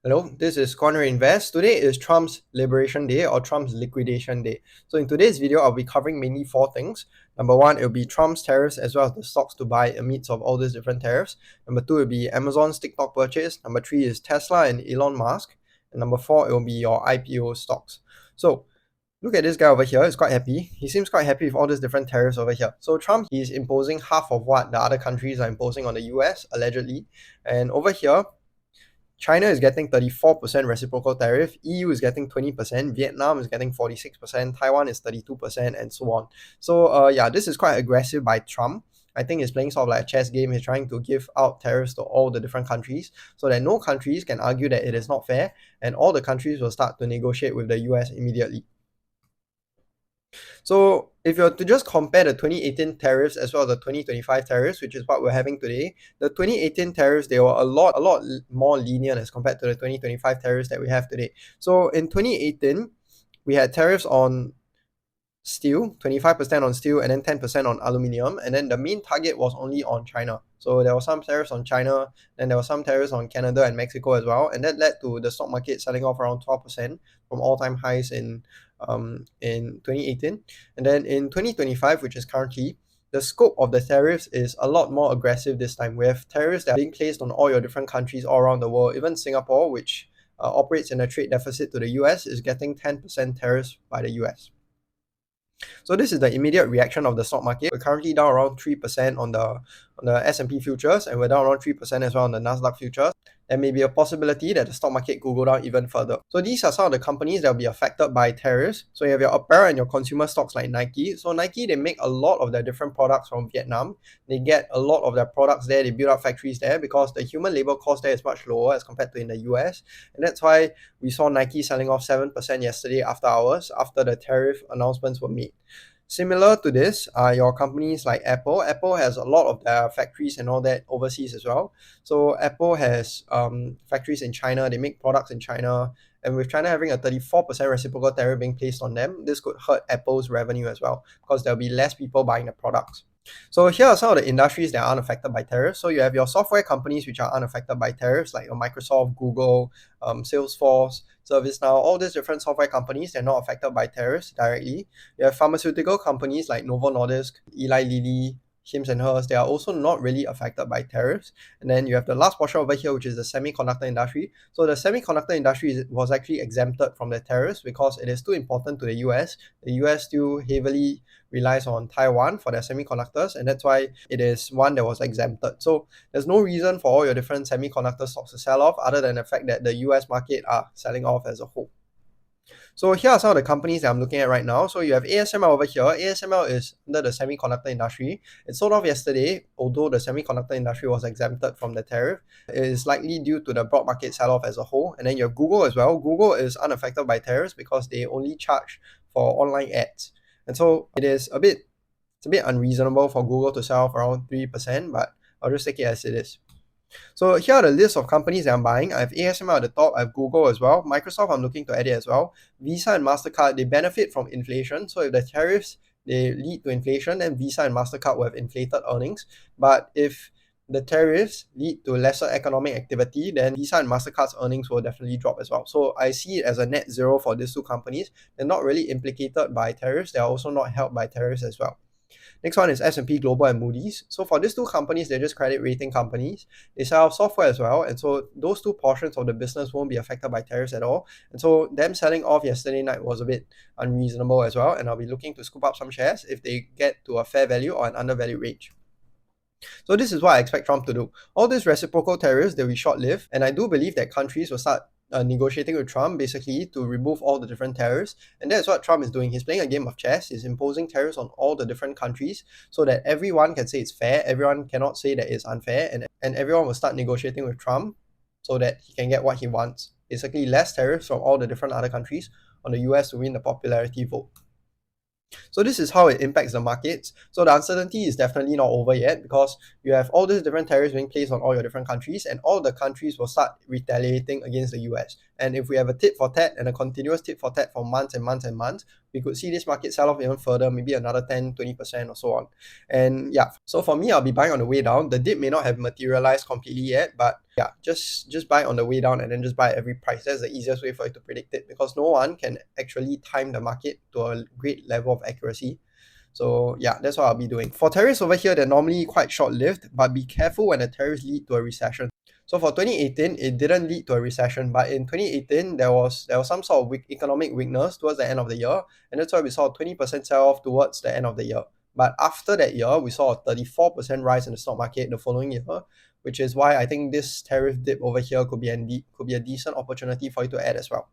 Hello, this is Corner Invest. Today is Trump's Liberation Day or Trump's Liquidation Day. So in today's video, I'll be covering mainly four things. Number one, it'll be Trump's tariffs as well as the stocks to buy amidst of all these different tariffs. Number two, it'll be Amazon's TikTok purchase. Number three is Tesla and Elon Musk. And number four, it will be your IPO stocks. So look at this guy over here. He's quite happy. He seems quite happy with all these different tariffs over here. So Trump, he's imposing half of what the other countries are imposing on the US, allegedly. And over here, China is getting 34% reciprocal tariff, EU is getting 20%, Vietnam is getting 46%, Taiwan is 32%, and so on. So yeah, this is quite aggressive by Trump. I think he's playing sort of like a chess game. He's trying to give out tariffs to all the different countries so that no countries can argue that it is not fair, and all the countries will start to negotiate with the US immediately. So if you're to just compare the 2018 tariffs as well as the 2025 tariffs, which is what we're having today, the 2018 tariffs, they were a lot more lenient as compared to the 2025 tariffs that we have today. So in 2018, we had tariffs on steel, 25% on steel, and then 10% on aluminium. And then the main target was only on China. So there were some tariffs on China, then there were some tariffs on Canada and Mexico as well. And that led to the stock market selling off around 12% from all-time highs in 2018. And then in 2025, which is currently, the scope of the tariffs is a lot more aggressive this time. We have tariffs that are being placed on all your different countries all around the world. Even Singapore, which operates in a trade deficit to the US, is getting 10% tariffs by the US. So this is the immediate reaction of the stock market. We're currently down around 3% on the S&P futures, and we're down around 3% as well on the Nasdaq futures. There may be a possibility that the stock market could go down even further. So these are some of the companies that will be affected by tariffs. So you have your apparel and your consumer stocks like Nike. So Nike, they make a lot of their different products from Vietnam. They get a lot of their products there. They build up factories there because the human labor cost there is much lower as compared to in the US. And that's why we saw Nike selling off 7% yesterday after hours, after the tariff announcements were made. Similar to this are your companies like Apple. Apple has a lot of their factories and all that overseas as well. So Apple has factories in China. They make products in China. And with China having a 34% reciprocal tariff being placed on them, this could hurt Apple's revenue as well because there'll be less people buying the products. So here are some of the industries that are unaffected by tariffs. So you have your software companies which are unaffected by tariffs like your Microsoft, Google, Salesforce, ServiceNow, all these different software companies, they're not affected by tariffs directly. You have pharmaceutical companies like Novo Nordisk, Eli Lilly, Hims and Hers, they are also not really affected by tariffs. And then you have the last portion over here, which is the semiconductor industry. So the semiconductor industry was actually exempted from the tariffs because it is too important to the US. The US still heavily relies on Taiwan for their semiconductors, and that's why it is one that was exempted. So there's no reason for all your different semiconductor stocks to sell off other than the fact that the US market are selling off as a whole. So here are some of the companies that I'm looking at right now. So you have ASML over here. ASML is under the semiconductor industry. It sold off yesterday, although the semiconductor industry was exempted from the tariff. It is likely due to the broad market sell-off as a whole. And then you have Google as well. Google is unaffected by tariffs because they only charge for online ads. And so it's a bit unreasonable for Google to sell off around 3%, but I'll just take it as it is. So here are the list of companies that I'm buying. I have ASML at the top, I have Google as well. Microsoft, I'm looking to add it as well. Visa and MasterCard, they benefit from inflation. So if the tariffs, they lead to inflation, then Visa and MasterCard will have inflated earnings. But if the tariffs lead to lesser economic activity, then Visa and MasterCard's earnings will definitely drop as well. So I see it as a net zero for these two companies. They're not really implicated by tariffs. They're also not helped by tariffs as well. Next one is S&P Global and Moody's. So for these two companies, they're just credit rating companies. They sell software as well. And so those two portions of the business won't be affected by tariffs at all. And so them selling off yesterday night was a bit unreasonable as well. And I'll be looking to scoop up some shares if they get to a fair value or an undervalued range. So this is what I expect Trump to do. All these reciprocal tariffs, they'll be short-lived. And I do believe that countries will start negotiating with Trump basically to remove all the different tariffs, and that's what Trump is doing. He's playing a game of chess. He's imposing tariffs on all the different countries so that everyone can say it's fair, everyone cannot say that it's unfair, and everyone will start negotiating with Trump so that he can get what he wants. Basically less tariffs from all the different other countries on the US to win the popularity vote. So this is how it impacts the markets. So the uncertainty is definitely not over yet because you have all these different tariffs being placed on all your different countries, and all the countries will start retaliating against the US. And if we have a tit for tat and a continuous tit for tat for months and months and months, we could see this market sell off even further, maybe another 10-20% or so on. And yeah, so for me, I'll be buying on the way down. The dip may not have materialized completely yet, but yeah, just buy on the way down and then just buy at every price. That's the easiest way for you to predict it, because no one can actually time the market to a great level of accuracy. So yeah, that's what I'll be doing. For tariffs over here, they're normally quite short-lived, but be careful when the tariffs lead to a recession. So for 2018, it didn't lead to a recession, but in 2018, there was some sort of economic weakness towards the end of the year, and that's why we saw a 20% sell-off towards the end of the year. But after that year, we saw a 34% rise in the stock market the following year, which is why I think this tariff dip over here could be a decent opportunity for you to add as well.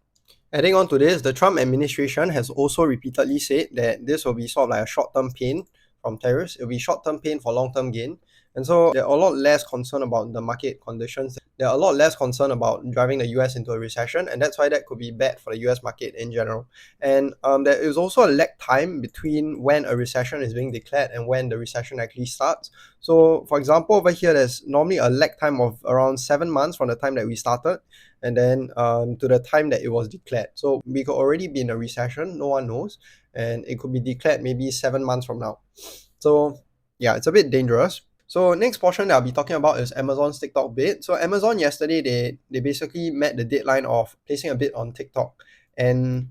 Adding on to this, the Trump administration has also repeatedly said that this will be sort of like a short-term pain from tariffs. It will be short-term pain for long-term gain. And so they're a lot less concerned about the market conditions. They're a lot less concerned about driving the US into a recession, and that's why that could be bad for the US market in general. And there is also a lag time between when a recession is being declared and when the recession actually starts. So, for example, over here, there's normally a lag time of around 7 months from the time that we started and then to the time that it was declared. So we could already be in a recession, no one knows, and it could be declared maybe 7 months from now. So yeah, it's a bit dangerous. So next portion that I'll be talking about is Amazon's TikTok bid. So Amazon yesterday, they basically met the deadline of placing a bid on TikTok. And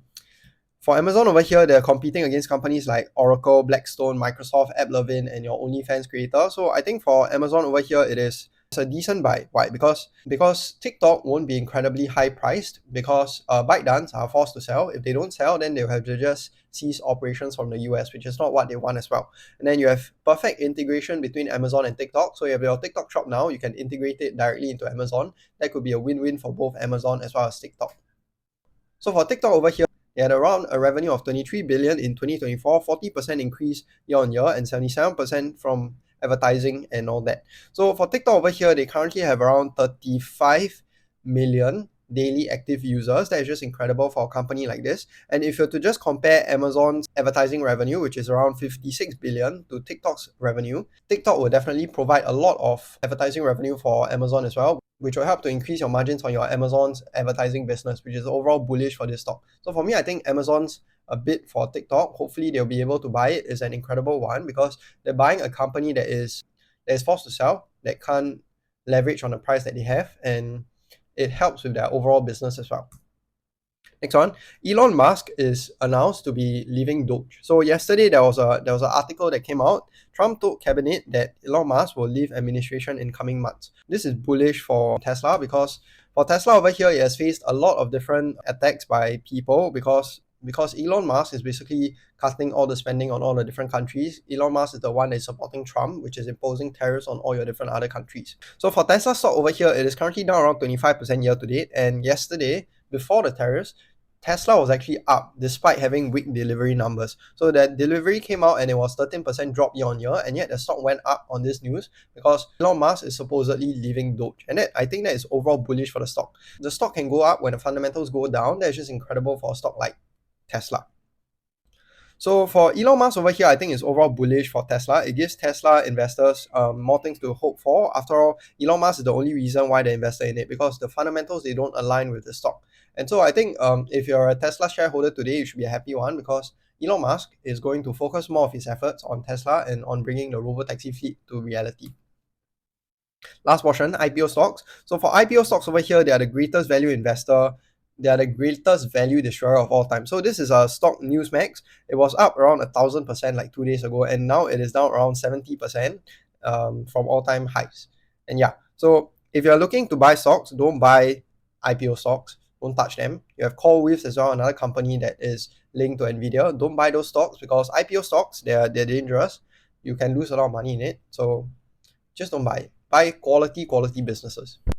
for Amazon over here, they're competing against companies like Oracle, Blackstone, Microsoft, AppLovin, and your OnlyFans creator. So I think for Amazon over here, it's a decent buy. Why? Because TikTok won't be incredibly high priced, because ByteDance are forced to sell. If they don't sell, then they'll have to just cease operations from the US, which is not what they want as well. And then you have perfect integration between Amazon and TikTok. So you have your TikTok shop now, you can integrate it directly into Amazon. That could be a win-win for both Amazon as well as TikTok. So for TikTok over here, they had around a revenue of 23 billion in 2024, 40% increase year on year, and 77% from advertising and all that. So for TikTok over here, they currently have around 35 million daily active users. That is just incredible for a company like this. And if you're to just compare Amazon's advertising revenue, which is around 56 billion, to TikTok's revenue, TikTok will definitely provide a lot of advertising revenue for Amazon as well, which will help to increase your margins on your Amazon's advertising business, which is overall bullish for this stock. So for me, I think Amazon's a bid for TikTok. Hopefully they'll be able to buy it. It's an incredible one, because they're buying a company that is forced to sell, that can't leverage on the price that they have, and it helps with their overall business as well. Next one, Elon Musk is announced to be leaving Doge. So yesterday there was an article that came out. Trump told cabinet that Elon Musk will leave administration in coming months. This is bullish for Tesla, because for Tesla over here, it has faced a lot of different attacks by people, because Elon Musk is basically cutting all the spending on all the different countries. Elon Musk is the one that is supporting Trump, which is imposing tariffs on all your different other countries. So for Tesla stock over here, it is currently down around 25% year to date. And yesterday, before the tariffs, Tesla was actually up despite having weak delivery numbers. So that delivery came out and it was 13% drop year on year, and yet the stock went up on this news because Elon Musk is supposedly leaving Doge. And I think that is overall bullish for the stock. The stock can go up when the fundamentals go down. That's just incredible for a stock like Tesla. So for Elon Musk over here, I think it's overall bullish for Tesla. It gives Tesla investors more things to hope for. After all, Elon Musk is the only reason why they invested in it, because the fundamentals, they don't align with the stock. And so I think if you're a Tesla shareholder today, you should be a happy one, because Elon Musk is going to focus more of his efforts on Tesla and on bringing the robotaxi fleet to reality. Last portion, IPO stocks. So for IPO stocks over here, they are the greatest value investor. They are the greatest value destroyer of all time. So this is a stock Newsmax. It was up around 1,000% like 2 days ago, and now it is down around 70% from all-time highs. And yeah, so if you're looking to buy stocks, don't buy IPO stocks. Don't touch them. You have CoreWeave as well, another company that is linked to Nvidia. Don't buy those stocks, because IPO stocks, they're dangerous. You can lose a lot of money in it. So just don't buy it. Buy quality businesses.